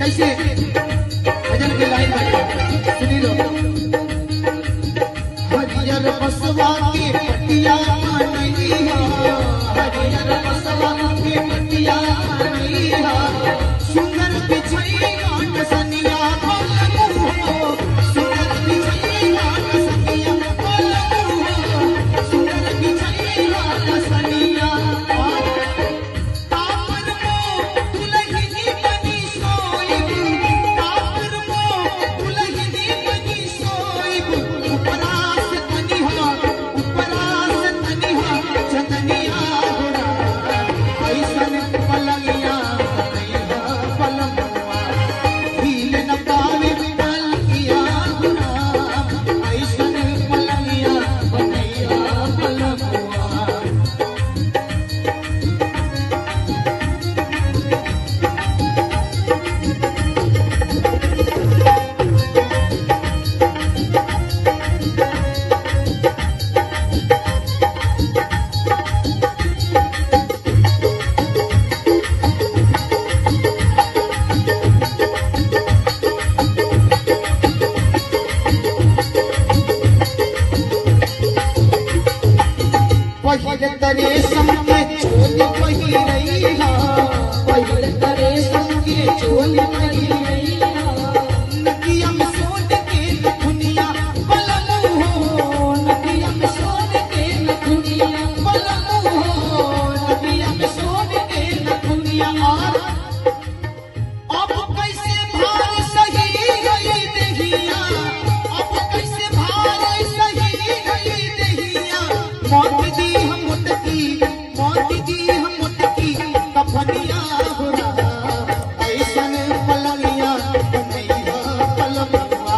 कैसे भजन की लाइन में सुनी लो। हरियर बसवा के पटिया मनैया, हरियर बसवा के पटिया मनैया, सुंदर बिछैया सनिया पलंग हो, सुंदर बिछैया सनिया पलंग हो, सुंदर बिछैया सनिया। तापर मो दुलहिनी बनी सोइब, तापर मो दुलहिनी बनी सोइब, उपरास तनिहा चंदनिया होरा, ऐसन पलंगिया बनैया पलंगवा, भील न पावे पलंगिया होरा, ऐसन पलंगिया बनैया पलंगवा। पहिले तरे संगे चोली पहिरैहा, पहिले तरे संगे चोली पहिरैहा, नदिया में सोन के नथुनिया पलंग हो, नदिया में सोन के नथुनिया पलंग हो, नदिया में सोन के नथुनिया। अब कैसे भार सही गई देहिया, अब कैसे भार सही गई देहिया, मौत दी हम मुटकी, मौत दी हम मुटकी कफनिया होरा, ऐसन पलंगिया बनैया पलंगवा,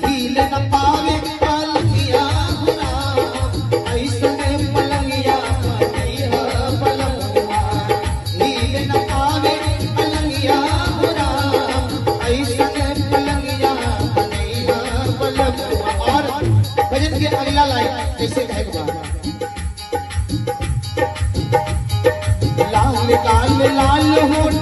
हील न पावे पलंगिया होरा, ऐसन पलंगिया बनैया पलंगवा, हील न पावे पलंगिया होरा, ऐसन पलंगिया बनैया पलंगवा। और भजन के अगला लाइन कैसे कहेगा, लाल लाल लाल होठ